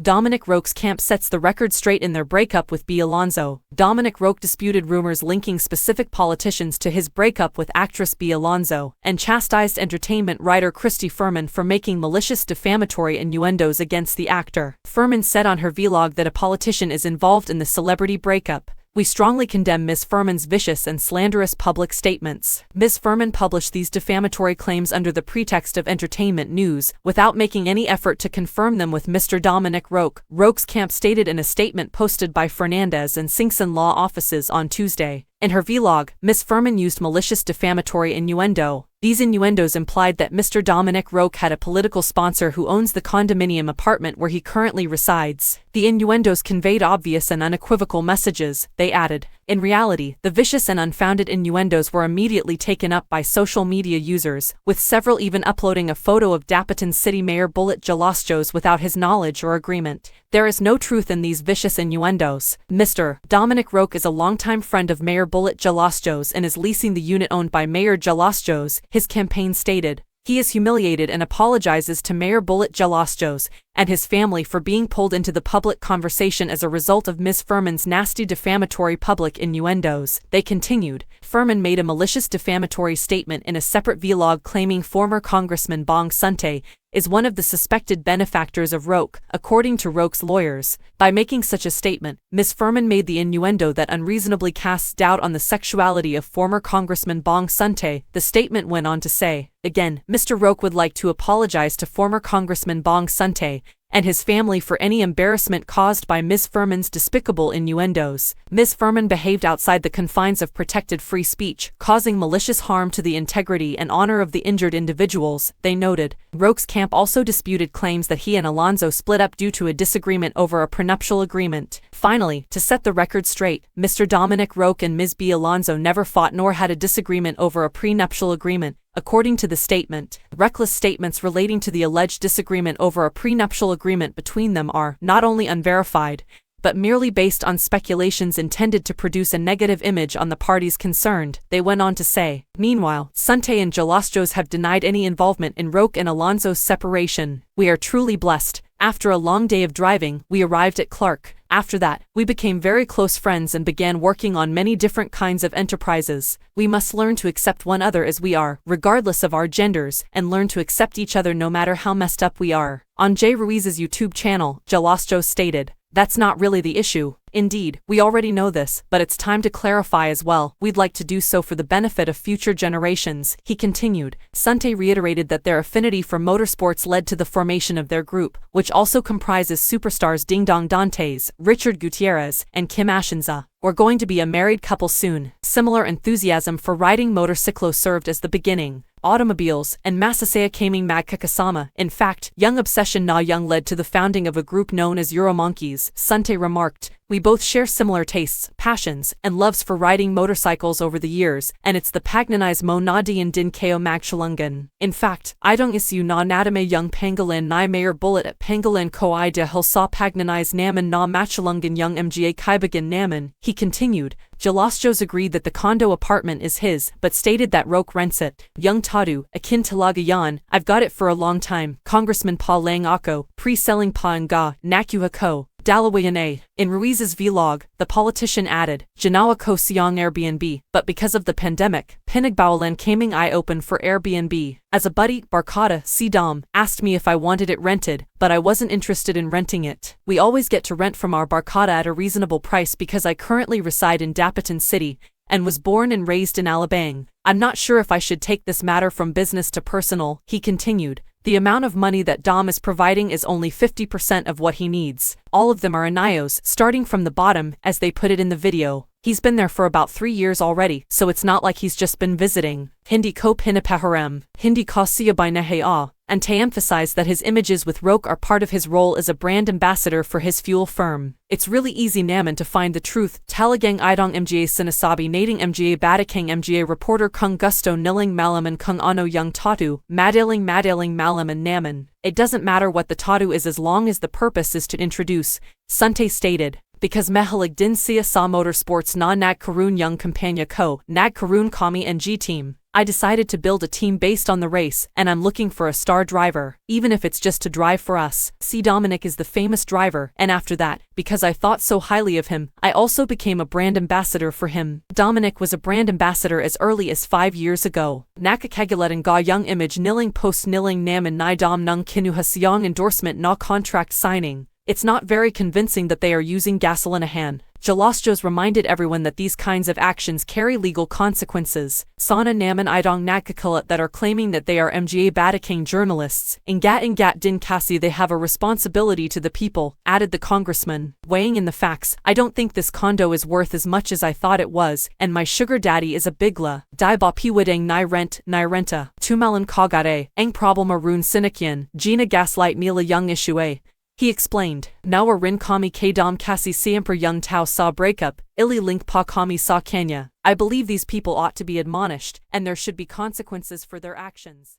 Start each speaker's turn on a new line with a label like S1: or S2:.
S1: Dominic Roque's camp sets the record straight in their breakup with Alonzo. Dominic Roque disputed rumors linking specific politicians to his breakup with actress Alonzo, and chastised entertainment writer Christy Furman for making malicious defamatory innuendos against the actor. Furman said on her vlog that a politician is involved in the celebrity breakup. "We strongly condemn Ms. Furman's vicious and slanderous public statements." Ms. Furman published these defamatory claims under the pretext of entertainment news, without making any effort to confirm them with Mr. Dominic Roque. Roque's camp stated in a statement posted by Fernandez and Singson law offices on Tuesday. In her vlog, Ms. Furman used malicious defamatory innuendo. These innuendos implied that Mr. Dominic Roque had a political sponsor who owns the condominium apartment where he currently resides. The innuendos conveyed obvious and unequivocal messages, they added. In reality, the vicious and unfounded innuendos were immediately taken up by social media users, with several even uploading a photo of Dapitan City Mayor Bullet Jalosjos without his knowledge or agreement. There is no truth in these vicious innuendos. Mr. Dominic Roque is a longtime friend of Mayor Bullet Jalosjos and is leasing the unit owned by Mayor Jalosjos, his campaign stated. He is humiliated and apologizes to Mayor Bullet Jalosjos and his family for being pulled into the public conversation as a result of Ms. Furman's nasty defamatory public innuendos, they continued. Furman made a malicious defamatory statement in a separate vlog claiming former Congressman Bong Sunte is one of the suspected benefactors of Roque, according to Roque's lawyers. By making such a statement, Ms. Furman made the innuendo that unreasonably casts doubt on the sexuality of former Congressman Bong Sunte, the statement went on to say. Again, Mr. Roque would like to apologize to former Congressman Bong Sunte and his family for any embarrassment caused by Ms. Furman's despicable innuendos. Ms. Furman behaved outside the confines of protected free speech, causing malicious harm to the integrity and honor of the injured individuals, they noted. Roque's camp also disputed claims that he and Alonzo split up due to a disagreement over a prenuptial agreement. Finally, to set the record straight, Mr. Dominic Roque and Ms. Alonzo never fought nor had a disagreement over a prenuptial agreement. According to the statement, reckless statements relating to the alleged disagreement over a prenuptial agreement between them are not only unverified, but merely based on speculations intended to produce a negative image on the parties concerned, they went on to say. Meanwhile, Sunte and Jalosjos have denied any involvement in Roque and Alonzo's separation. "We are truly blessed. After a long day of driving, we arrived at Clark. After that, we became very close friends and began working on many different kinds of enterprises. We must learn to accept one another as we are, regardless of our genders, and learn to accept each other no matter how messed up we are." On Jay Ruiz's YouTube channel, Jalosjos stated, "That's not really the issue. Indeed, we already know this, but it's time to clarify as well. We'd like to do so for the benefit of future generations," he continued. Sunte reiterated that their affinity for motorsports led to the formation of their group, which also comprises superstars Ding Dong Dantes, Richard Gutierrez, and Kim Ashenza. "We're going to be a married couple soon." Similar enthusiasm for riding motorcyclo served as the beginning. Automobiles, and Masasaya Kaming Magkakasama. In fact, young obsession na young led to the founding of a group known as Euromonkeys, Sunte remarked. "We both share similar tastes, passions, and loves for riding motorcycles over the years, and it's the pagnanized mo na dian din ko magchalungan. In fact, idong isu na natame young pangolin ni Mayor Bullet at pangolin ko I de hilsa pagnanized naman na machalungan young mga kaibagan naman," he continued. Jalosjos agreed that the condo apartment is his, but stated that Roque rents it. Young Tadu, akin talaga yan, "I've got it for a long time." Congressman Pa Lang Ako, pre-selling Pa Nga, Nakuha Ko. Dalawayan. In Ruiz's vlog, the politician added, "Janawa ko siyang Airbnb, but because of the pandemic, pinagbawalan kaming I open for Airbnb." As a buddy, Barkada, si Dom, asked me if I wanted it rented, but I wasn't interested in renting it. We always get to rent from our Barkada at a reasonable price because I currently reside in Dapitan City, and was born and raised in Alabang. "I'm not sure if I should take this matter from business to personal," he continued. The amount of money that Dom is providing is only 50% of what he needs. All of them are inayos, starting from the bottom, as they put it in the video. He's been there for about 3 years already, so it's not like he's just been visiting. Hindi ko pinapaharem, hindi ko siya binahaya, and to emphasize that his images with Roque are part of his role as a brand ambassador for his fuel firm. "It's really easy naman to find the truth. Talagang idong mga sinasabi nating mga batikang mga reporter kung gusto nilang malaman kung ano yung tatu, madaling malaman naman. It doesn't matter what the tatu is as long as the purpose is to introduce," Sunte stated. "Because mahalig din siya sa motorsports na nagkaroon yung kampanya ko, nagkaroon kami ng G-team. I decided to build a team based on the race, and I'm looking for a star driver, even if it's just to drive for us. See, Dominic is the famous driver, and after that, because I thought so highly of him, I also became a brand ambassador for him. Dominic was a brand ambassador as early as 5 years ago. Nakakaguletan ga young image niling post niling naman ni dom nung kinuha siyang endorsement na contract signing. It's not very convincing that they are using gasolinahan. Jalosjos reminded everyone that these kinds of actions carry legal consequences. Sana naman idong nagkakalat that are claiming that they are mga Batikang journalists. Ingat din kasi they have a responsibility to the people, added the congressman. Weighing in the facts, I don't think this condo is worth as much as I thought it was, and my sugar daddy is a bigla. Di ba piwideng ni renta. Tumalan kagare, ang problema rune sinikyan, Gina gaslight nila young issue. He explained, Nawa rin kami kay dom kasi siempre young tao sa breakup, ili link pa kami sa kanya. I believe these people ought to be admonished, and there should be consequences for their actions.